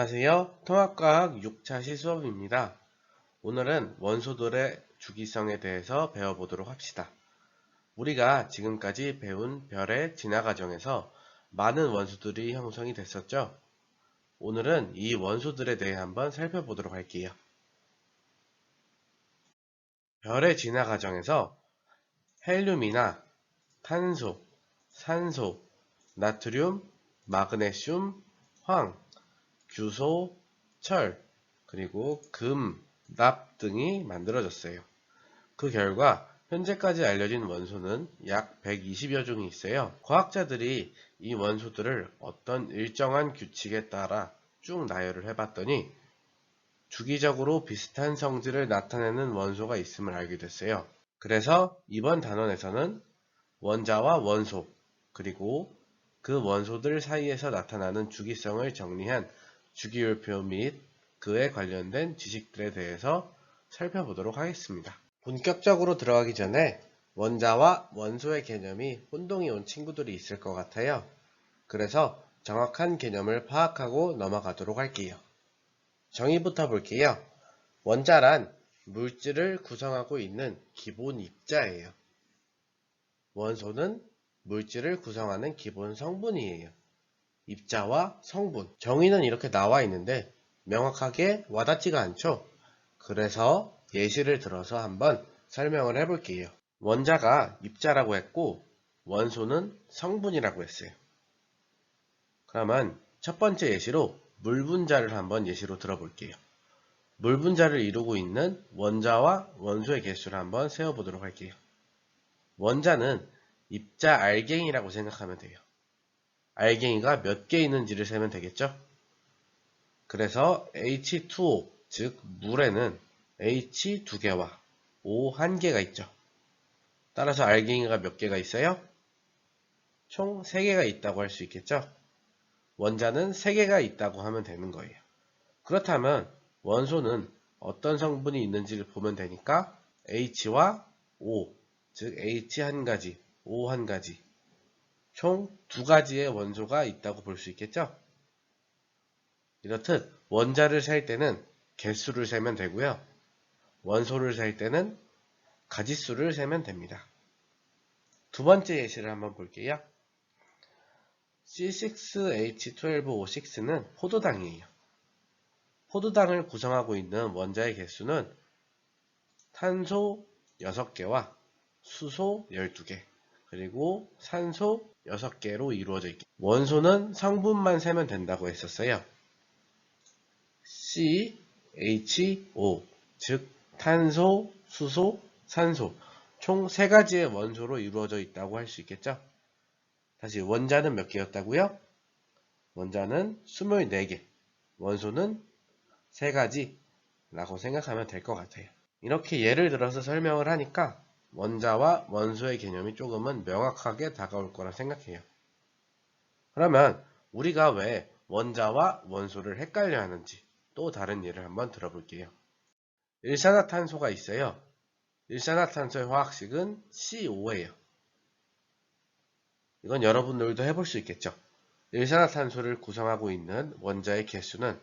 안녕하세요. 통합과학 6차 시수업입니다. 오늘은 원소들의 주기성에 대해서 배워보도록 합시다. 우리가 지금까지 배운 별의 진화 과정에서 많은 원소들이 형성이 됐었죠? 오늘은 이 원소들에 대해 한번 살펴보도록 할게요. 별의 진화 과정에서 헬륨이나 탄소, 산소, 나트륨, 마그네슘, 황, 규소, 철, 그리고 금, 납 등이 만들어졌어요. 그 결과 현재까지 알려진 원소는 약 120여 종이 있어요. 과학자들이 이 원소들을 어떤 일정한 규칙에 따라 쭉 나열을 해봤더니 주기적으로 비슷한 성질을 나타내는 원소가 있음을 알게 됐어요. 그래서 이번 단원에서는 원자와 원소, 그리고 그 원소들 사이에서 나타나는 주기성을 정리한 주기율표 및 그에 관련된 지식들에 대해서 살펴보도록 하겠습니다. 본격적으로 들어가기 전에 원자와 원소의 개념이 혼동이 온 친구들이 있을 것 같아요. 그래서 정확한 개념을 파악하고 넘어가도록 할게요. 정의부터 볼게요. 원자란 물질을 구성하고 있는 기본 입자예요. 원소는 물질을 구성하는 기본 성분이에요. 입자와 성분. 정의는 이렇게 나와 있는데 명확하게 와닿지가 않죠? 그래서 예시를 들어서 한번 설명을 해볼게요. 원자가 입자라고 했고 원소는 성분이라고 했어요. 그러면 첫 번째 예시로 물 분자를 한번 예시로 들어볼게요. 물 분자를 이루고 있는 원자와 원소의 개수를 한번 세어보도록 할게요. 원자는 입자 알갱이라고 생각하면 돼요. 알갱이가 몇 개 있는지를 세면 되겠죠? 그래서 H2O, 즉 물에는 H 2개와 O 1개가 있죠. 따라서 알갱이가 몇 개가 있어요? 총 3개가 있다고 할 수 있겠죠? 원자는 3개가 있다고 하면 되는 거예요. 그렇다면 원소는 어떤 성분이 있는지를 보면 되니까 H와 O, 즉 H 1가지, O 1가지, 총 2가지의 원소가 있다고 볼 수 있겠죠? 이렇듯 원자를 셀 때는 개수를 세면 되고요. 원소를 셀 때는 가지수를 세면 됩니다. 두 번째 예시를 한번 볼게요. C6H12O6는 포도당이에요. 포도당을 구성하고 있는 원자의 개수는 탄소 6개와 수소 12개, 그리고 산소 6개로 이루어져 있기 때문에 원소는 성분만 세면 된다고 했었어요. CHO, 즉 탄소, 수소, 산소 총 3가지의 원소로 이루어져 있다고 할 수 있겠죠? 다시 원자는 몇 개였다고요? 원자는 24개, 원소는 3가지라고 생각하면 될 것 같아요. 이렇게 예를 들어서 설명을 하니까 원자와 원소의 개념이 조금은 명확하게 다가올 거라 생각해요. 그러면 우리가 왜 원자와 원소를 헷갈려 하는지 또 다른 예를 한번 들어볼게요. 일산화탄소가 있어요. 일산화탄소의 화학식은 CO예요. 이건 여러분들도 해볼 수 있겠죠. 일산화탄소를 구성하고 있는 원자의 개수는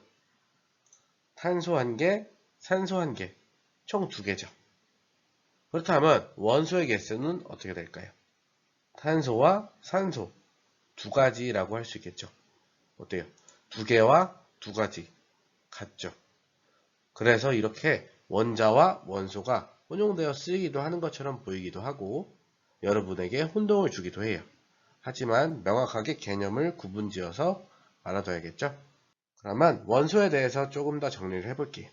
탄소 1개, 산소 1개, 총 2개죠. 그렇다면 원소의 개수는 어떻게 될까요? 탄소와 산소 2가지라고 할 수 있겠죠. 어때요? 2개와 2가지 같죠. 그래서 이렇게 원자와 원소가 혼용되어 쓰이기도 하는 것처럼 보이기도 하고 여러분에게 혼동을 주기도 해요. 하지만 명확하게 개념을 구분지어서 알아둬야겠죠? 그러면 원소에 대해서 조금 더 정리를 해볼게요.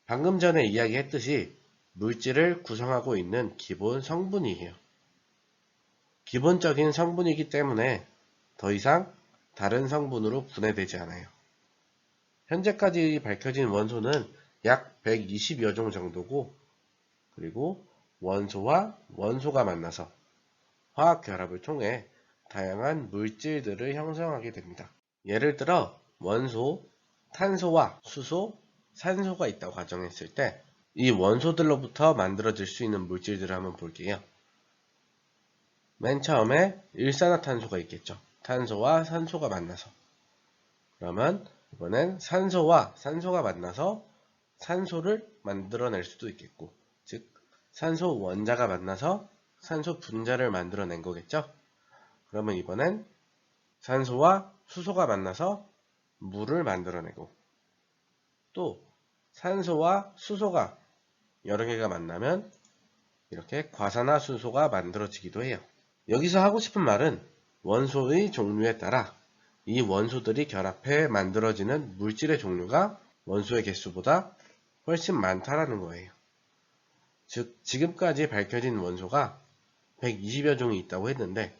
방금 전에 이야기했듯이 물질을 구성하고 있는 기본 성분이에요. 기본적인 성분이기 때문에 더 이상 다른 성분으로 분해되지 않아요. 현재까지 밝혀진 원소는 약 120여 종 정도고, 그리고 원소와 원소가 만나서 화학 결합을 통해 다양한 물질들을 형성하게 됩니다. 예를 들어 원소, 탄소와 수소, 산소가 있다고 가정했을 때 이 원소들로부터 만들어질 수 있는 물질들을 한번 볼게요. 맨 처음에 일산화탄소가 있겠죠. 탄소와 산소가 만나서. 그러면 이번엔 산소와 산소가 만나서 산소를 만들어낼 수도 있겠고, 즉 산소 원자가 만나서 산소 분자를 만들어낸 거겠죠. 그러면 이번엔 산소와 수소가 만나서 물을 만들어내고, 또 산소와 수소가 여러 개가 만나면 이렇게 과산화수소가 만들어지기도 해요. 여기서 하고 싶은 말은 원소의 종류에 따라 이 원소들이 결합해 만들어지는 물질의 종류가 원소의 개수보다 훨씬 많다라는 거예요. 즉, 지금까지 밝혀진 원소가 120여 종이 있다고 했는데,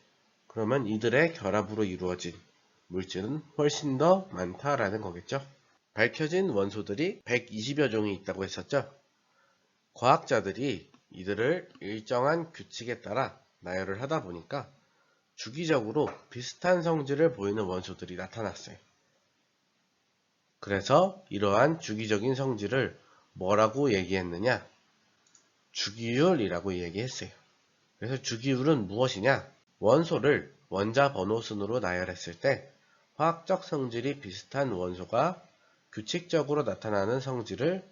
그러면 이들의 결합으로 이루어진 물질은 훨씬 더 많다라는 거겠죠. 밝혀진 원소들이 120여 종이 있다고 했었죠. 과학자들이 이들을 일정한 규칙에 따라 나열을 하다 보니까 주기적으로 비슷한 성질을 보이는 원소들이 나타났어요. 그래서 이러한 주기적인 성질을 뭐라고 얘기했느냐? 주기율이라고 얘기했어요. 그래서 주기율은 무엇이냐? 원소를 원자 번호 순으로 나열했을 때 화학적 성질이 비슷한 원소가 규칙적으로 나타나는 성질을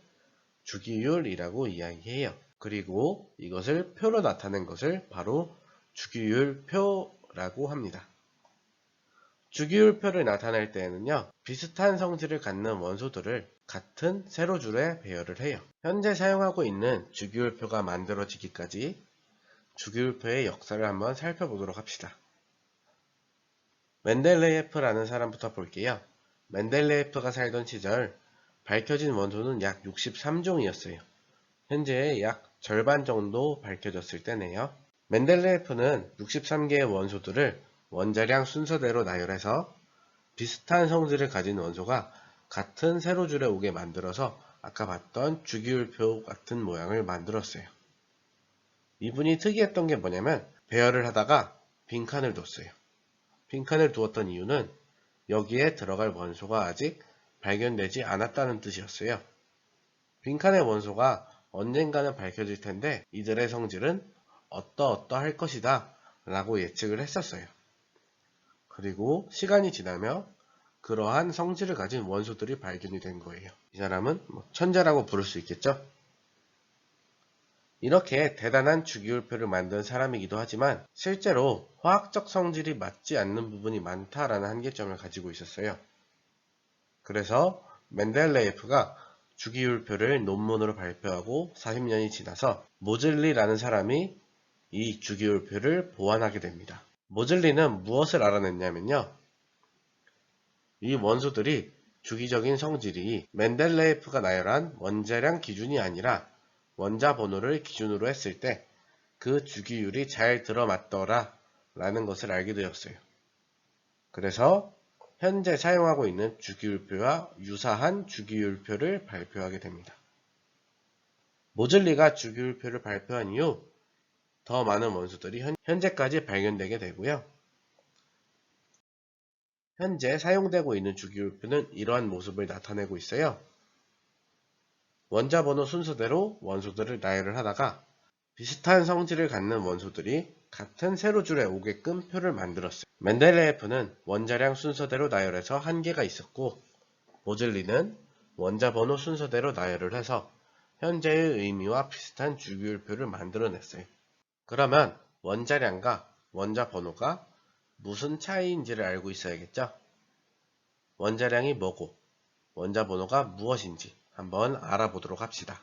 주기율이라고 이야기해요. 그리고 이것을 표로 나타낸 것을 바로 주기율표라고 합니다. 주기율표를 나타낼 때에는요, 비슷한 성질을 갖는 원소들을 같은 세로줄에 배열을 해요. 현재 사용하고 있는 주기율표가 만들어지기까지 주기율표의 역사를 한번 살펴보도록 합시다. 멘델레예프라는 사람부터 볼게요. 멘델레예프가 살던 시절 밝혀진 원소는 약 63종이었어요. 현재 약 절반 정도 밝혀졌을 때네요. 멘델레예프는 63개의 원소들을 원자량 순서대로 나열해서 비슷한 성질을 가진 원소가 같은 세로줄에 오게 만들어서 아까 봤던 주기율표 같은 모양을 만들었어요. 이분이 특이했던 게 뭐냐면 배열을 하다가 빈칸을 뒀어요. 빈칸을 두었던 이유는 여기에 들어갈 원소가 아직 발견되지 않았다는 뜻이었어요. 빈칸의 원소가 언젠가는 밝혀질 텐데 이들의 성질은 어떠어떠할 것이다 라고 예측을 했었어요. 그리고 시간이 지나며 그러한 성질을 가진 원소들이 발견이 된 거예요. 이 사람은 천재라고 부를 수 있겠죠? 이렇게 대단한 주기율표를 만든 사람이기도 하지만 실제로 화학적 성질이 맞지 않는 부분이 많다라는 한계점을 가지고 있었어요. 그래서 멘델레예프가 주기율표를 논문으로 발표하고 40년이 지나서 모즐리라는 사람이 이 주기율표를 보완하게 됩니다. 모즐리는 무엇을 알아냈냐면요. 이 원소들이 주기적인 성질이 멘델레예프가 나열한 원자량 기준이 아니라 원자 번호를 기준으로 했을 때 그 주기율이 잘 들어맞더라 라는 것을 알게 되었어요. 그래서 현재 사용하고 있는 주기율표와 유사한 주기율표를 발표하게 됩니다. 모즐리가 주기율표를 발표한 이후 더 많은 원소들이 현재까지 발견되게 되고요. 현재 사용되고 있는 주기율표는 이러한 모습을 나타내고 있어요. 원자 번호 순서대로 원소들을 나열을 하다가 비슷한 성질을 갖는 원소들이 같은 세로줄에 오게끔 표를 만들었어요. 멘델레예프는 원자량 순서대로 나열해서 한계가 있었고 모즐리는 원자 번호 순서대로 나열을 해서 현재의 의미와 비슷한 주기율표를 만들어냈어요. 그러면 원자량과 원자 번호가 무슨 차이인지를 알고 있어야겠죠? 원자량이 뭐고 원자 번호가 무엇인지 한번 알아보도록 합시다.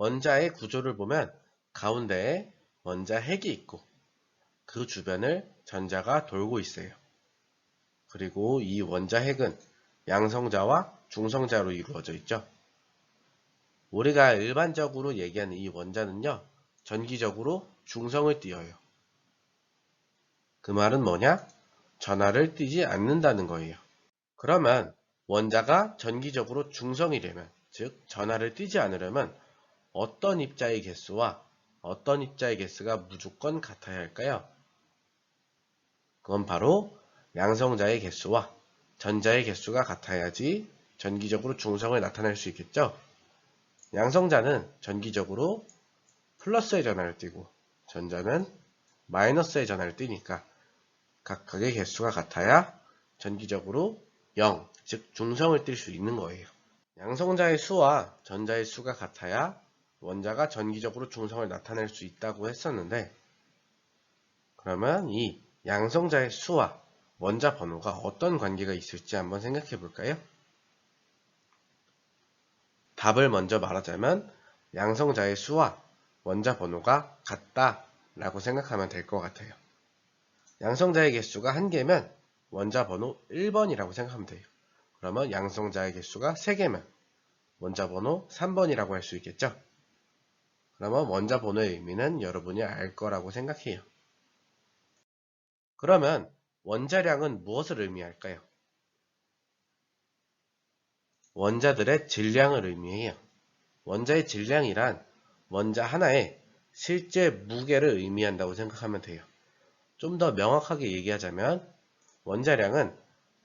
원자의 구조를 보면 가운데에 원자 핵이 있고 그 주변을 전자가 돌고 있어요. 그리고 이 원자 핵은 양성자와 중성자로 이루어져 있죠. 우리가 일반적으로 얘기하는 이 원자는요, 전기적으로 중성을 띄어요. 그 말은 뭐냐? 전하를 띄지 않는다는 거예요. 그러면 원자가 전기적으로 중성이 되면, 즉 전하를 띄지 않으려면 어떤 입자의 개수와 어떤 입자의 개수가 무조건 같아야 할까요? 그건 바로 양성자의 개수와 전자의 개수가 같아야지 전기적으로 중성을 나타낼 수 있겠죠? 양성자는 전기적으로 플러스의 전하를 띠고 전자는 마이너스의 전하를 띠니까 각각의 개수가 같아야 전기적으로 0, 즉 중성을 띨 수 있는 거예요. 양성자의 수와 전자의 수가 같아야 원자가 전기적으로 중성을 나타낼 수 있다고 했었는데, 그러면 이 양성자의 수와 원자 번호가 어떤 관계가 있을지 한번 생각해 볼까요? 답을 먼저 말하자면 양성자의 수와 원자 번호가 같다 라고 생각하면 될 것 같아요. 양성자의 개수가 1개면 원자 번호 1번이라고 생각하면 돼요. 그러면 양성자의 개수가 3개면 원자 번호 3번이라고 할 수 있겠죠? 그러면 원자 번호의 의미는 여러분이 알 거라고 생각해요. 그러면 원자량은 무엇을 의미할까요? 원자들의 질량을 의미해요. 원자의 질량이란 원자 하나의 실제 무게를 의미한다고 생각하면 돼요. 좀 더 명확하게 얘기하자면 원자량은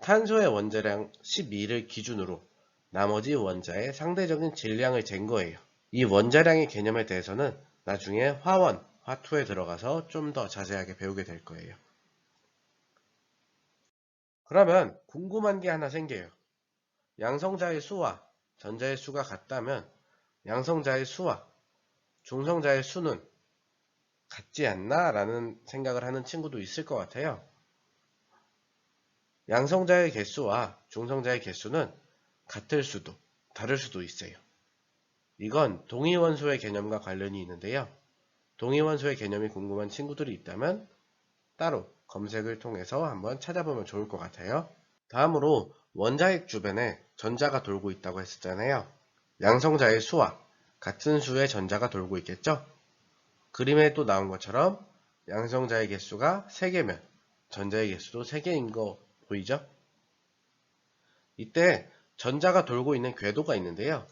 탄소의 원자량 12를 기준으로 나머지 원자의 상대적인 질량을 잰 거예요. 이 원자량의 개념에 대해서는 나중에 화원, 화투에 들어가서 좀 더 자세하게 배우게 될 거예요. 그러면 궁금한 게 하나 생겨요. 양성자의 수와 전자의 수가 같다면 양성자의 수와 중성자의 수는 같지 않나? 라는 생각을 하는 친구도 있을 것 같아요. 양성자의 개수와 중성자의 개수는 같을 수도 다를 수도 있어요. 이건 동위원소의 개념과 관련이 있는데요. 동위원소의 개념이 궁금한 친구들이 있다면 따로 검색을 통해서 한번 찾아보면 좋을 것 같아요. 다음으로 원자핵 주변에 전자가 돌고 있다고 했었잖아요. 양성자의 수와 같은 수의 전자가 돌고 있겠죠? 그림에 또 나온 것처럼 양성자의 개수가 3개면 전자의 개수도 3개인 거 보이죠? 이때 전자가 돌고 있는 궤도가 있는데요.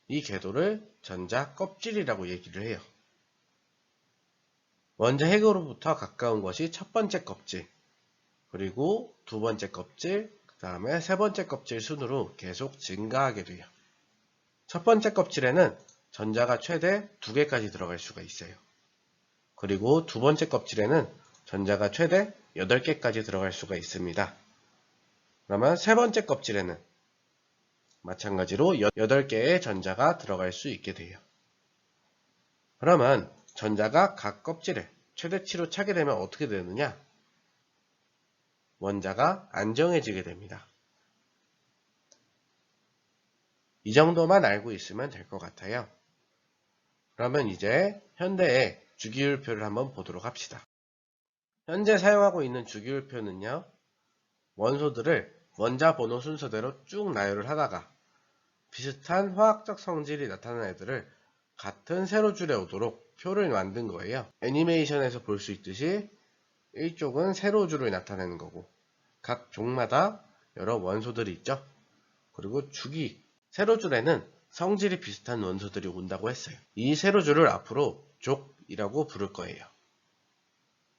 이 궤도를 전자 껍질이라고 얘기를 해요. 원자핵으로부터 가까운 것이 첫 번째 껍질, 그리고 두 번째 껍질, 그 다음에 세 번째 껍질 순으로 계속 증가하게 돼요. 첫 번째 껍질에는 전자가 최대 2개까지 들어갈 수가 있어요. 그리고 두 번째 껍질에는 전자가 최대 8개까지 들어갈 수가 있습니다. 그러면 세 번째 껍질에는 마찬가지로 8개의 전자가 들어갈 수 있게 돼요. 그러면 전자가 각 껍질에 최대치로 차게 되면 어떻게 되느냐? 원자가 안정해지게 됩니다. 이 정도만 알고 있으면 될 것 같아요. 그러면 이제 현대의 주기율표를 한번 보도록 합시다. 현재 사용하고 있는 주기율표는요, 원소들을 원자 번호 순서대로 쭉 나열을 하다가 비슷한 화학적 성질이 나타나는 애들을 같은 세로줄에 오도록 표를 만든 거예요. 애니메이션에서 볼 수 있듯이 일쪽은 세로줄을 나타내는 거고 각 족마다 여러 원소들이 있죠. 그리고 주기, 세로줄에는 성질이 비슷한 원소들이 온다고 했어요. 이 세로줄을 앞으로 족이라고 부를 거예요.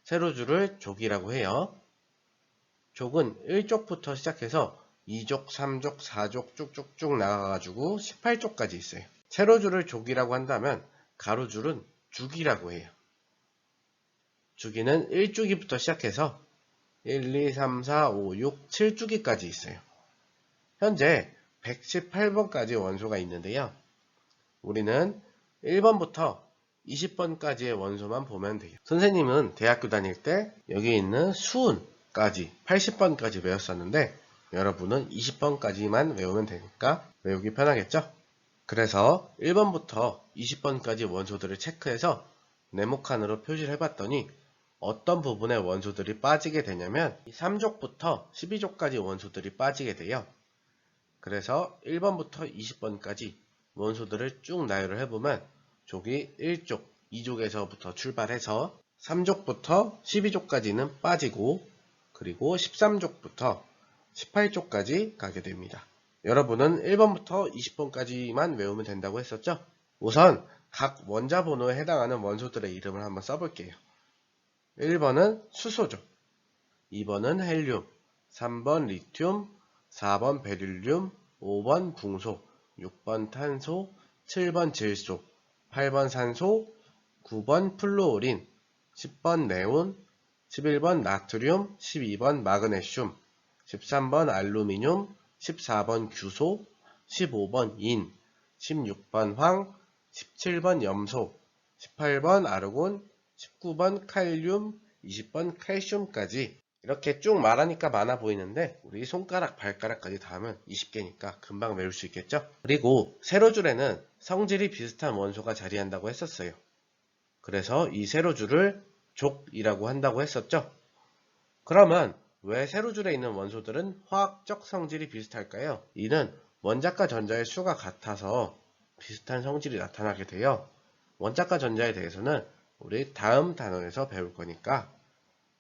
세로줄을 족이라고 해요. 족은 1족부터 시작해서 2족, 3족, 4족 쭉쭉쭉 나가가지고 18족까지 있어요. 세로줄을 족이라고 한다면 가로줄은 주기라고 해요. 주기는 1주기부터 시작해서 1, 2, 3, 4, 5, 6, 7주기까지 있어요. 현재 118번까지 원소가 있는데요. 우리는 1번부터 20번까지의 원소만 보면 돼요. 선생님은 대학교 다닐 때 여기 있는 수은까지 80번까지 외웠었는데 여러분은 20번까지만 외우면 되니까 외우기 편하겠죠? 그래서 1번부터 20번까지 원소들을 체크해서 네모칸으로 표시를 해봤더니 어떤 부분에 원소들이 빠지게 되냐면 3족부터 12족까지 원소들이 빠지게 돼요. 그래서 1번부터 20번까지 원소들을 쭉 나열을 해보면 족이 1족, 2족에서부터 출발해서 3족부터 12족까지는 빠지고 그리고 13족부터 18족까지 가게 됩니다. 여러분은 1번부터 20번까지만 외우면 된다고 했었죠? 우선 각 원자 번호에 해당하는 원소들의 이름을 한번 써볼게요. 1번은 수소죠. 2번은 헬륨, 3번 리튬, 4번 베릴륨, 5번 붕소, 6번 탄소, 7번 질소, 8번 산소, 9번 플루오린, 10번 네온, 11번 나트륨, 12번 마그네슘, 13번 알루미늄, 14번 규소, 15번 인, 16번 황, 17번 염소, 18번 아르곤, 19번 칼륨, 20번 칼슘까지 이렇게 쭉 말하니까 많아 보이는데 우리 손가락, 발가락까지 다 하면 20개니까 금방 외울 수 있겠죠? 그리고 세로줄에는 성질이 비슷한 원소가 자리한다고 했었어요. 그래서 이 세로줄을 족이라고 한다고 했었죠? 그러면 왜 세로줄에 있는 원소들은 화학적 성질이 비슷할까요? 이는 원자과 전자의 수가 같아서 비슷한 성질이 나타나게 돼요. 원자과 전자에 대해서는 우리 다음 단원에서 배울 거니까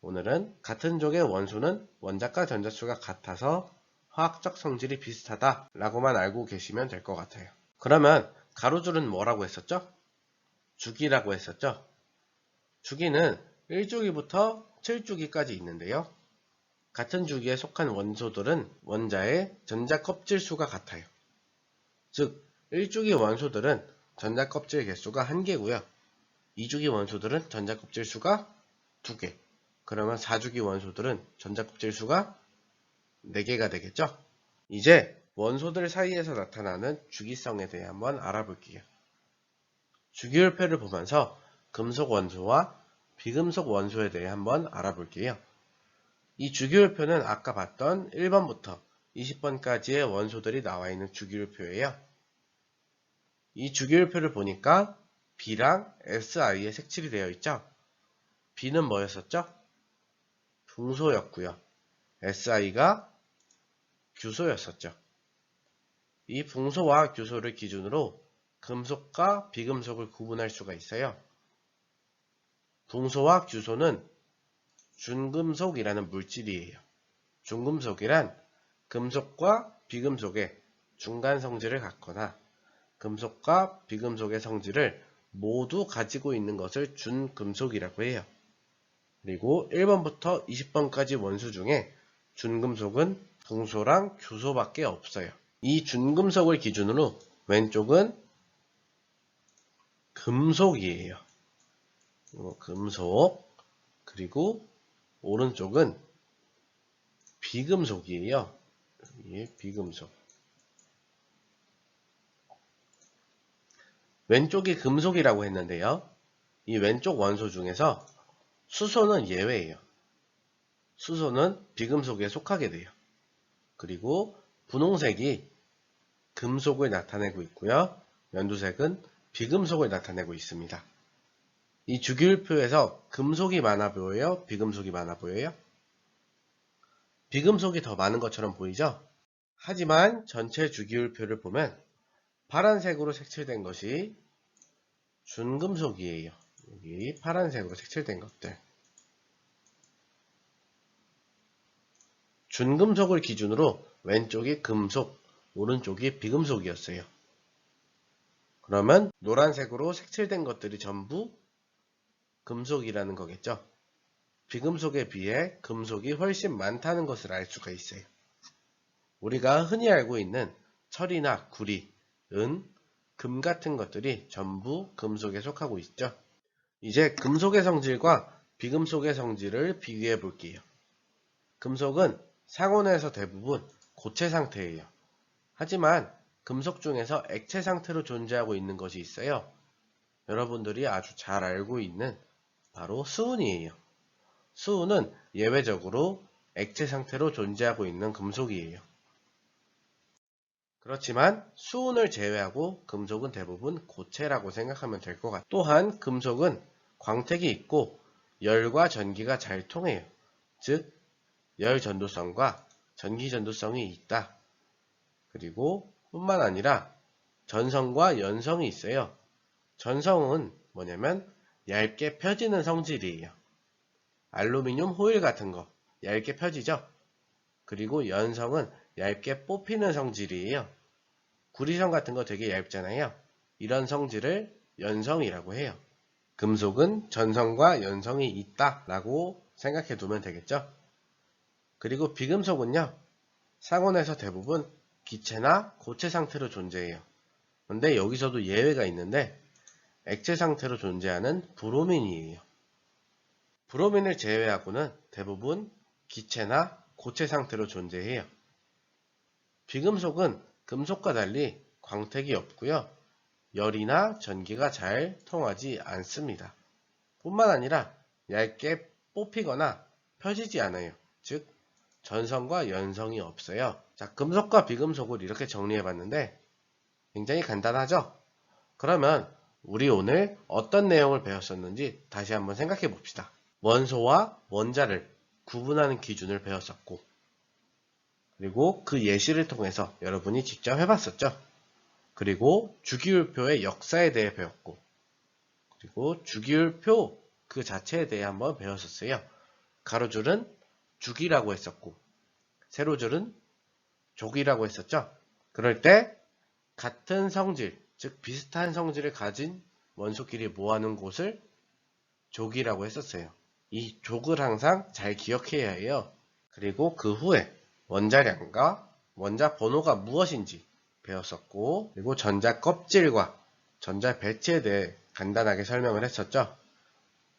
오늘은 같은 족의 원소는 원자과 전자수가 같아서 화학적 성질이 비슷하다 라고만 알고 계시면 될 것 같아요. 그러면 가로줄은 뭐라고 했었죠? 주기라고 했었죠? 주기는 1주기부터 7주기까지 있는데요. 같은 주기에 속한 원소들은 원자의 전자 껍질 수가 같아요. 즉 1주기 원소들은 전자 껍질 개수가 1개고요. 2주기 원소들은 전자 껍질 수가 2개. 그러면 4주기 원소들은 전자 껍질 수가 4개가 되겠죠? 이제 원소들 사이에서 나타나는 주기성에 대해 한번 알아볼게요. 주기율표를 보면서 금속 원소와 비금속 원소에 대해 한번 알아볼게요. 이 주기율표는 아까 봤던 1번부터 20번까지의 원소들이 나와 있는 주기율표예요. 이 주기율표를 보니까 B랑 SI에 색칠이 되어 있죠? B는 뭐였었죠? 붕소였고요. SI가 규소였었죠. 이 붕소와 규소를 기준으로 금속과 비금속을 구분할 수가 있어요. 붕소와 규소는 준금속이라는 물질이에요. 준금속이란 금속과 비금속의 중간 성질을 갖거나 금속과 비금속의 성질을 모두 가지고 있는 것을 준금속이라고 해요. 그리고 1번부터 20번까지 원소 중에 준금속은 붕소랑 규소밖에 없어요. 이 준금속을 기준으로 왼쪽은 금속이에요. 금속. 그리고 오른쪽은 비금속이에요. 비금속. 왼쪽이 금속이라고 했는데요. 이 왼쪽 원소 중에서 수소는 예외예요. 수소는 비금속에 속하게 돼요. 그리고 분홍색이 금속을 나타내고 있고요. 연두색은 비금속을 나타내고 있습니다. 이 주기율표에서 금속이 많아 보여요? 비금속이 많아 보여요? 비금속이 더 많은 것처럼 보이죠? 하지만 전체 주기율표를 보면 파란색으로 색칠된 것이 준금속이에요. 여기 파란색으로 색칠된 것들. 준금속을 기준으로 왼쪽이 금속, 오른쪽이 비금속이었어요. 그러면 노란색으로 색칠된 것들이 전부 금속이라는 거겠죠. 비금속에 비해 금속이 훨씬 많다는 것을 알 수가 있어요. 우리가 흔히 알고 있는 철이나 구리, 은, 금 같은 것들이 전부 금속에 속하고 있죠. 이제 금속의 성질과 비금속의 성질을 비교해 볼게요. 금속은 상온에서 대부분 고체 상태예요. 하지만 금속 중에서 액체 상태로 존재하고 있는 것이 있어요. 여러분들이 아주 잘 알고 있는 바로 수은이에요. 수은은 예외적으로 액체 상태로 존재하고 있는 금속이에요. 그렇지만 수은을 제외하고 금속은 대부분 고체라고 생각하면 될 것 같아요. 또한 금속은 광택이 있고 열과 전기가 잘 통해요. 즉, 열 전도성과 전기 전도성이 있다. 그리고 뿐만 아니라 전성과 연성이 있어요. 전성은 뭐냐면 얇게 펴지는 성질이에요. 알루미늄 호일 같은 거 얇게 펴지죠? 그리고 연성은 얇게 뽑히는 성질이에요. 구리성 같은 거 되게 얇잖아요. 이런 성질을 연성이라고 해요. 금속은 전성과 연성이 있다라고 생각해 두면 되겠죠? 그리고 비금속은요. 상온에서 대부분 기체나 고체 상태로 존재해요. 근데 여기서도 예외가 있는데 액체 상태로 존재하는 브로민이에요. 브로민을 제외하고는 대부분 기체나 고체 상태로 존재해요. 비금속은 금속과 달리 광택이 없고요. 열이나 전기가 잘 통하지 않습니다. 뿐만 아니라 얇게 뽑히거나 펴지지 않아요. 즉 전성과 연성이 없어요. 자, 금속과 비금속을 이렇게 정리해봤는데 굉장히 간단하죠? 그러면 우리 오늘 어떤 내용을 배웠었는지 다시 한번 생각해 봅시다. 원소와 원자를 구분하는 기준을 배웠었고, 그리고 그 예시를 통해서 여러분이 직접 해봤었죠. 그리고 주기율표의 역사에 대해 배웠고, 그리고 주기율표 그 자체에 대해 한번 배웠었어요. 가로줄은 주기라고 했었고, 세로줄은 족이라고 했었죠. 그럴 때 같은 성질, 즉 비슷한 성질을 가진 원소끼리 모아놓은 곳을 족이라고 했었어요. 이 족을 항상 잘 기억해야 해요. 그리고 그 후에 원자량과 원자 번호가 무엇인지 배웠었고, 그리고 전자 껍질과 전자 배치에 대해 간단하게 설명을 했었죠.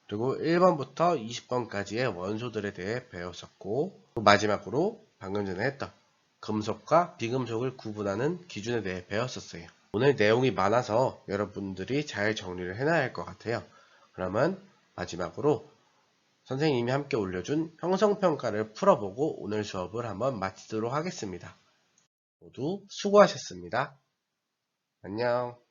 그리고 1번부터 20번까지의 원소들에 대해 배웠었고, 마지막으로 방금 전에 했던 금속과 비금속을 구분하는 기준에 대해 배웠었어요. 오늘 내용이 많아서 여러분들이 잘 정리를 해놔야 할 것 같아요. 그러면 마지막으로 선생님이 함께 올려준 형성평가를 풀어보고 오늘 수업을 한번 마치도록 하겠습니다. 모두 수고하셨습니다. 안녕.